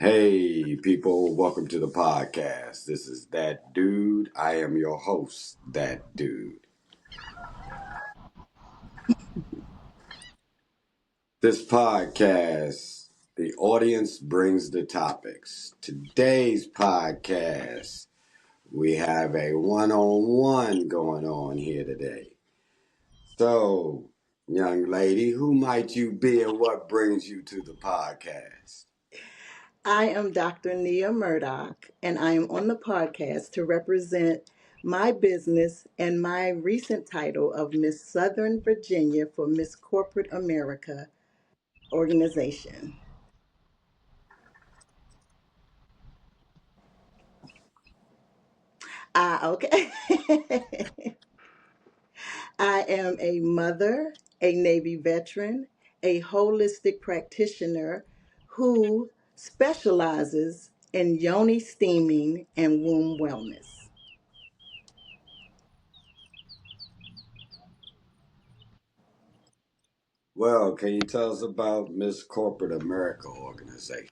Hey, people, welcome to the podcast. This is That Dude. I am your host, That Dude. This podcast, the audience brings the topics. Today's podcast, we have a one on one going on here today. So, young lady, who might you be and what brings you to the podcast? I am Dr. Nia Murdock, and I am on the podcast to represent my business and my recent title of Miss Southern Virginia for Miss Corporate America organization. Okay. I am a mother, a Navy veteran, a holistic practitioner who specializes in yoni steaming and womb wellness. Well, can you tell us about Miss Corporate America organization?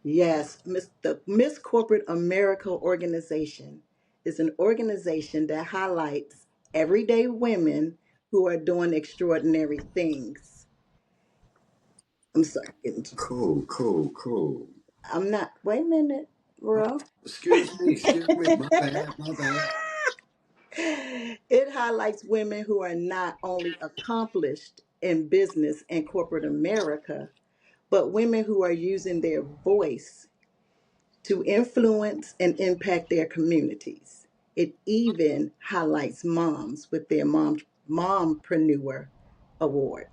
Yes, the Miss Corporate America organization is an organization that highlights everyday women who are doing extraordinary things. I'm sorry. Cool, cool, cool. I'm not, wait a minute, bro. Excuse me, my bad, my bad. It highlights women who are not only accomplished in business and corporate America, but women who are using their voice to influence and impact their communities. It even highlights moms with their mompreneur award.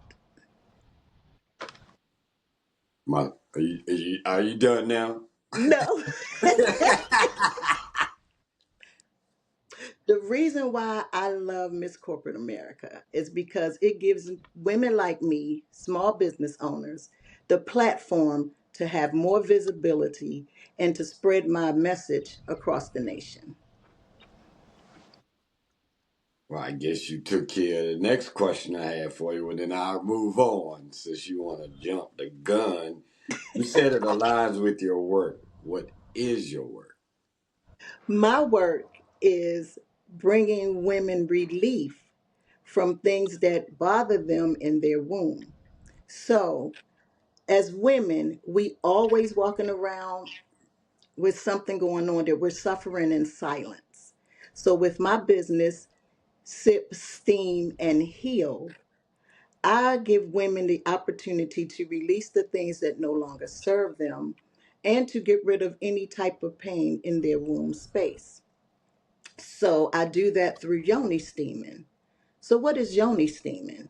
Are you done now? No. The reason why I love Miss Corporate America is because it gives women like me, small business owners, the platform to have more visibility and to spread my message across the nation. Well, I guess you took care of the next question I had for you, and then I'll move on since you want to jump the gun. You said it aligns with your work. What is your work? My work is bringing women relief from things that bother them in their womb. So, as women, we always walking around with something going on that we're suffering in silence. So, with my business, Sip, Steam, and Heal, I give women the opportunity to release the things that no longer serve them and to get rid of any type of pain in their womb space. So, I do that through yoni steaming. So, what is yoni steaming?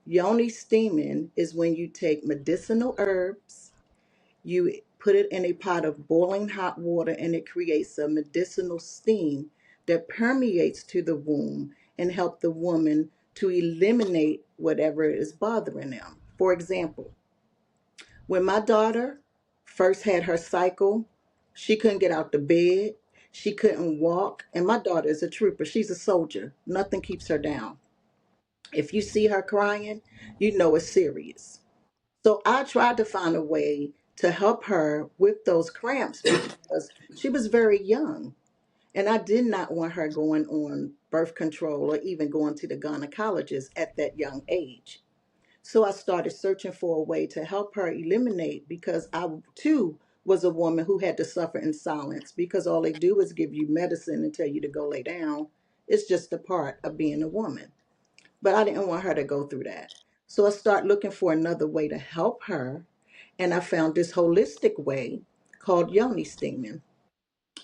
Yoni steaming is when you take medicinal herbs, you put it in a pot of boiling hot water, and it creates a medicinal steam that permeates to the womb and help the woman to eliminate whatever is bothering them. For example, when my daughter first had her cycle, she couldn't get out the bed, she couldn't walk, and my daughter is a trooper. She's a soldier. Nothing keeps her down. If you see her crying, you know it's serious. So I tried to find a way to help her with those cramps because she was very young. And I did not want her going on birth control or even going to the gynecologist at that young age. So I started searching for a way to help her eliminate because I too was a woman who had to suffer in silence because all they do is give you medicine and tell you to go lay down. It's just a part of being a woman. But I didn't want her to go through that. So I started looking for another way to help her. And I found this holistic way called yoni steaming.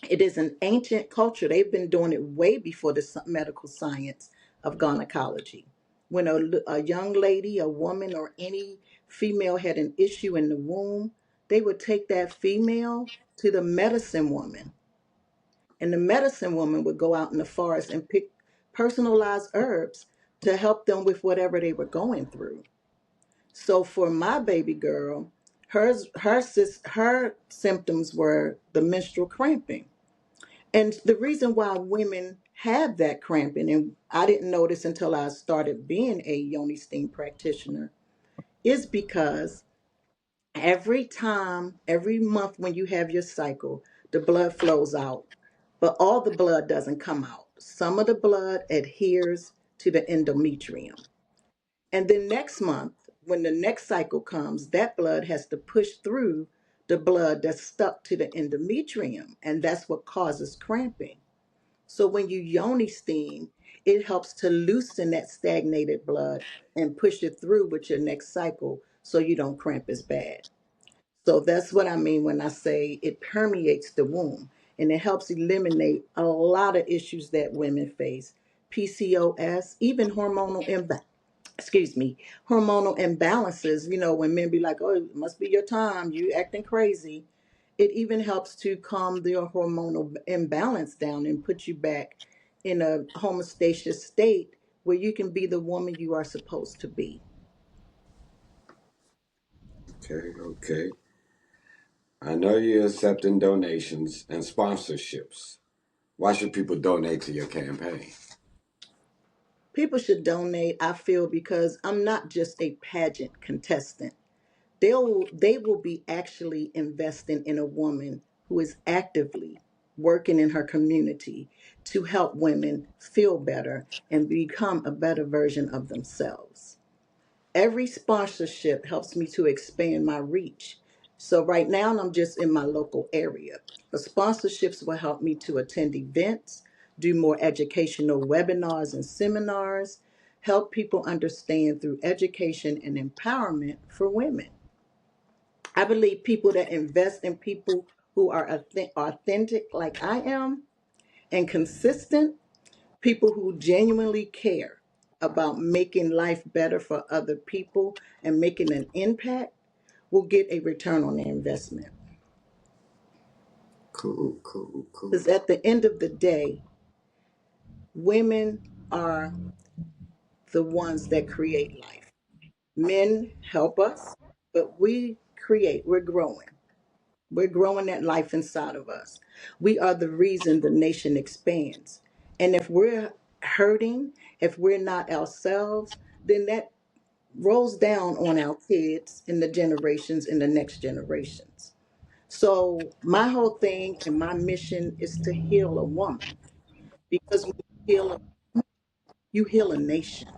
It is an ancient culture. They've been doing it way before the medical science of gynecology. When a young lady, a woman, or any female had an issue in the womb, they would take that female to the medicine woman. And the medicine woman would go out in the forest and pick personalized herbs to help them with whatever they were going through. So for my baby girl, her symptoms were the menstrual cramping. And the reason why women have that cramping, and I didn't notice until I started being a yoni steam practitioner, is because Every time, every month when you have your cycle, the blood flows out, but all the blood doesn't come out. Some of the blood adheres to the endometrium. And then next month, when the next cycle comes, that blood has to push through the blood that's stuck to the endometrium, and that's what causes cramping. So when you yoni steam, it helps to loosen that stagnated blood and push it through with your next cycle so you don't cramp as bad. So that's what I mean when I say it permeates the womb and it helps eliminate a lot of issues that women face. PCOS, even excuse me, hormonal imbalances, when men be like, oh, it must be your time, you acting crazy. It even helps to calm the hormonal imbalance down and put you back in a homeostasis state where you can be the woman you are supposed to be. Okay, okay. I know you're accepting donations and sponsorships. Why should people donate to your campaign? People should donate, I feel, because I'm not just a pageant contestant. They will be actually investing in a woman who is actively working in her community to help women feel better and become a better version of themselves. Every sponsorship helps me to expand my reach. So right now I'm just in my local area. The sponsorships will help me to attend events, do more educational webinars and seminars, help people understand through education and empowerment for women. I believe people that invest in people who are authentic like I am and consistent, people who genuinely care about making life better for other people and making an impact will get a return on their investment. Cool, cool, Because cool. at the end of the day, women are the ones that create life. Men help us, but we create, we're growing. We're growing that life inside of us. We are the reason the nation expands. And if we're hurting, if we're not ourselves, then that rolls down on our kids and the generations and the next generations. So my whole thing and my mission is to heal a woman because when you heal a nation.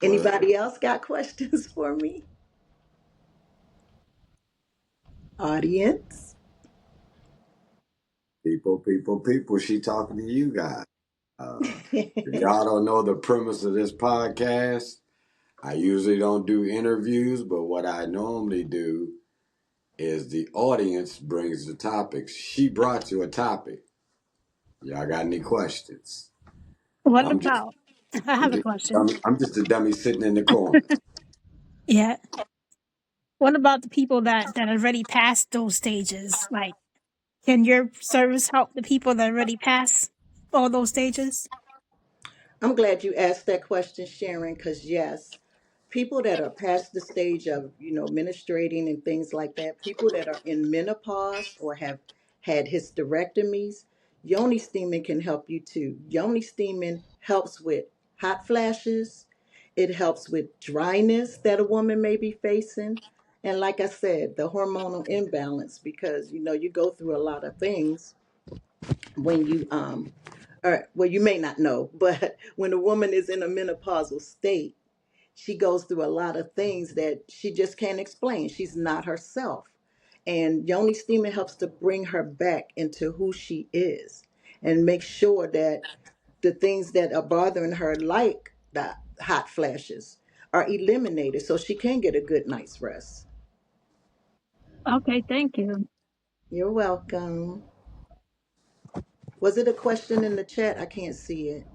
Well, Anybody else got questions for me? Audience? people, she talking to you guys. If y'all don't know the premise of this podcast, I usually don't do interviews, but what I normally do is the audience brings the topics. She brought you a topic. Y'all got any questions? What I'm just, about? I I'm have a just, question. I'm just a dummy sitting in the corner. Yeah. What about the people that already passed those stages? Like, can your service help the people that already passed all those stages? I'm glad you asked that question, Sharon, because yes, people that are past the stage of, menstruating and things like that, people that are in menopause or have had hysterectomies, yoni steaming can help you too. Yoni steaming helps with hot flashes, it helps with dryness that a woman may be facing. And like I said, the hormonal imbalance, because you go through a lot of things when you or well, you may not know, but when a woman is in a menopausal state, she goes through a lot of things that she just can't explain. She's not herself, and yoni steaming helps to bring her back into who she is and make sure that the things that are bothering her, like the hot flashes, are eliminated so she can get a good night's rest. Okay, thank you. You're welcome. Was it a question in the chat? I can't see it.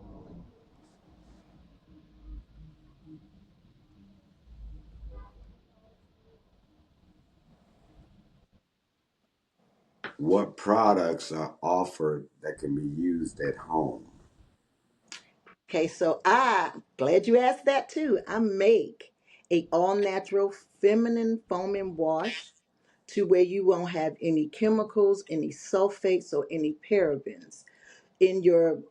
What products are offered that can be used at home? Okay, so I glad you asked that too. I make a all natural feminine foaming wash to where you won't have any chemicals, any sulfates, or any parabens. in your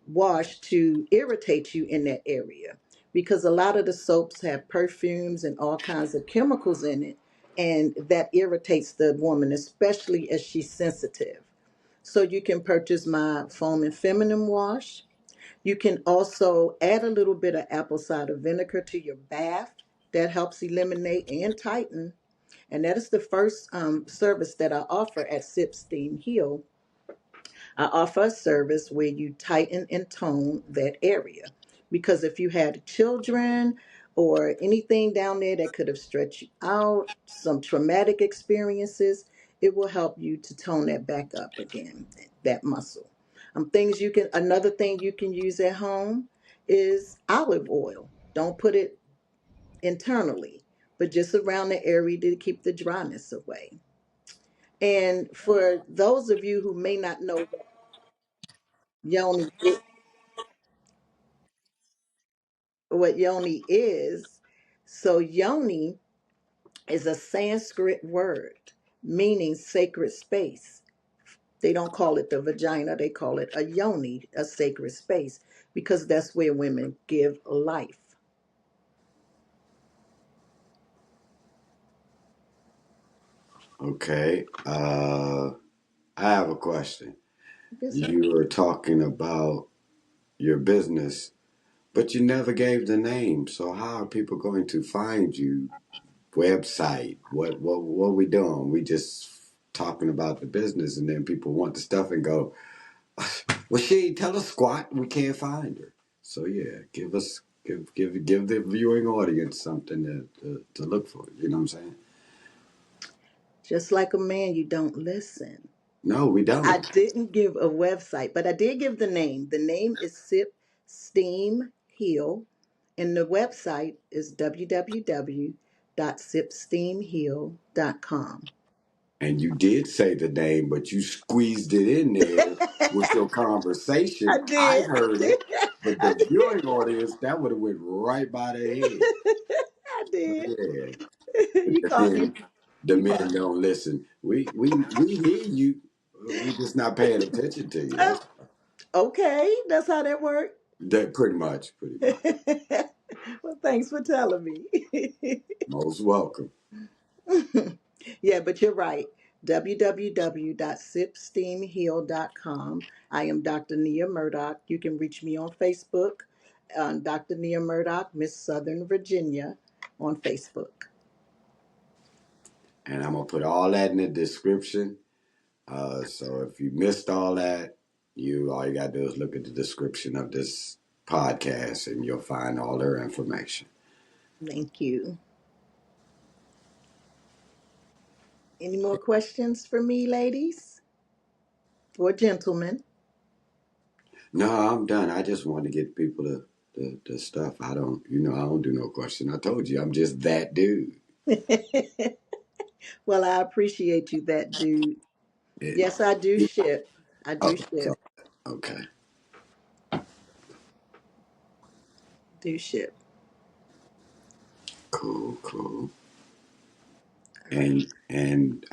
wash to irritate you in that area, because a lot of the soaps have perfumes and all kinds of chemicals in it, and that irritates the woman, especially as she's sensitive. So you can purchase my foam and feminine wash. You can also add a little bit of apple cider vinegar to your bath. That helps eliminate and tighten. And that is the first service that I offer at Sip Steam Heal. I offer a service where you tighten and tone that area. Because if you had children or anything down there that could have stretched you out, some traumatic experiences, it will help you to tone that back up again, that muscle. Things you can, another thing you can use at home is olive oil. Don't put it internally, but just around the area to keep the dryness away. And for those of you who may not know what yoni what yoni is. So yoni is a Sanskrit word meaning sacred space. They don't call it the vagina, they call it a yoni, a sacred space, because that's where women give life. Okay. I have a question. Yes, sir. You were talking about your business, but you never gave the name. So how are people going to find you? Website? What we doing? We just talking about the business, and then people want the stuff and go, well, she ain't tell us squat. We can't find her. So yeah, give the viewing audience something to look for. You know what I'm saying? Just like a man, you don't listen. No, we I don't. didn't give a website, but I did give the name. The name is Sip Steam Heal, and the website is www.sipsteamheal.com. And you did say the name, but you squeezed it in there with your I conversation. I did. I heard did. it, but I the did. viewing audience, that would have went right by their head. I So did. yeah, You the caught men, you. the You men caught. don't listen. We hear you. We just not paying attention to you. Uh, That's okay, that's how that worked. that pretty much, pretty much. Well, thanks for telling me. Most welcome. Yeah, but you're right. www.sipsteamheal.com. I am Dr. Nia Murdock. You can reach me on Facebook, Dr. Nia Murdock, Miss Southern Virginia, on Facebook. And I'm gonna put all that in the description. So if you missed all that, all you gotta do is look at the description of this podcast, and you'll find all their information. Thank you. Any more questions for me, ladies or gentlemen? No, I'm done. I just want to get people the stuff. I don't do no question. I told you, I'm just that dude. Well, I appreciate you, that dude. It, Yes, I do it, ship. I do oh, so, ship. okay, Do ship. cool, cool. All right. And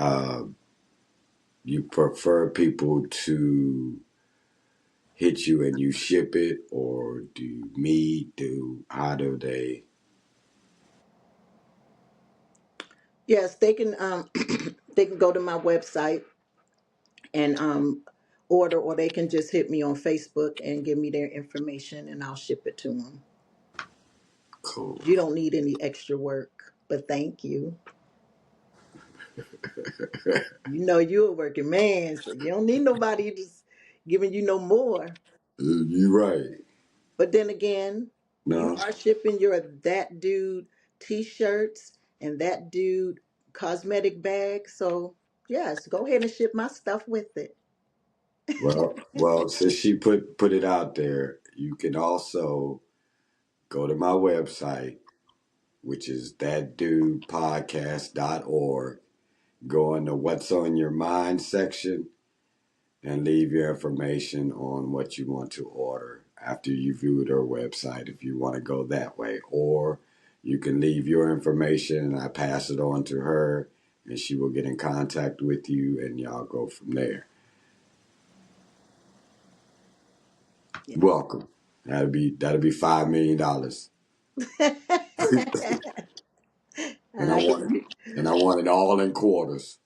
you prefer people to hit you and you ship it, or do me do? How do they? Yes, they can. They can go to my website and order, or they can just hit me on Facebook and give me their information, and I'll ship it to them. Cool. You don't need any extra work, but thank you. You know you're a working man, so you don't need nobody just giving you no more. You right. But then again, you No. are shipping your that dude t-shirts and that dude cosmetic bags. So yes, go ahead and ship my stuff with it. Well, since she put it out there, you can also go to my website, which is thatdudepodcast.org. Go in the What's on Your Mind section and leave your information on what you want to order after you viewed her website if you want to go that way. Or you can leave your information and I pass it on to her and she will get in contact with you and y'all go from there. Welcome. That'll be $5 million. And I I want it. can. And I want it all in quarters.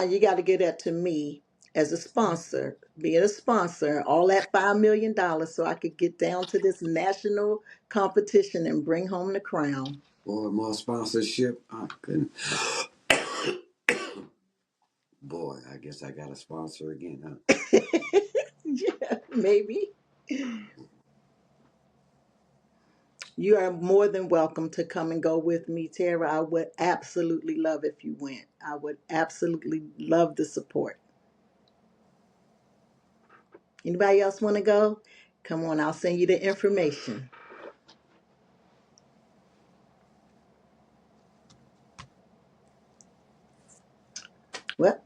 You got to get that to me as a sponsor, being a sponsor, all that $5 million, so I could get down to this national competition and bring home the crown. Boy, more sponsorship. I couldn't. Boy, I guess I got a sponsor again, huh? Yeah, maybe. You are more than welcome to come and go with me, Tara. I would absolutely love if you went. I would absolutely love the support. Anybody else want to go? Come on, I'll send you the information. Well,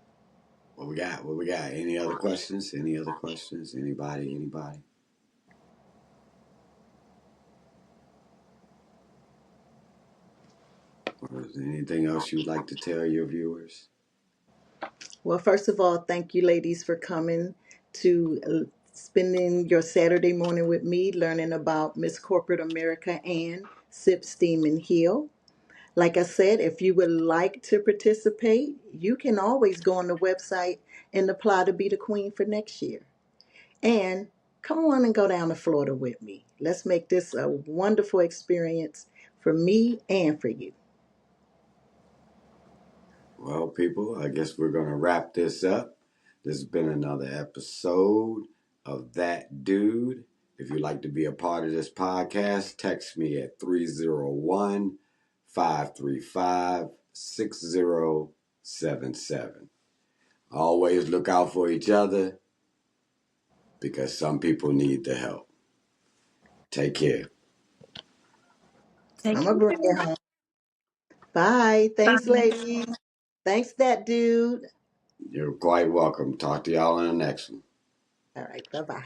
What we got? What we got? Any other questions? Any other questions? Anybody? Anybody? Or is there anything else you'd like to tell your viewers? well, first of all, thank you, ladies, for coming to spending your Saturday morning with me, learning about Miss Corporate America and Sip, Steam, and Heal. Like I said, if you would like to participate, you can always go on the website and apply to be the queen for next year. And come on and go down to Florida with me. Let's make this a wonderful experience for me and for you. Well, people, I guess we're going to wrap this up. This has been another episode of That Dude. If you'd like to be a part of this podcast, text me at 301-535-6077. Always look out for each other because some people need the help. Take care. Take I'm going to bring care. it home. Bye. Thanks, Bye. ladies. Thanks, that dude. You're quite welcome. Talk to y'all in the next one. All right. Bye bye.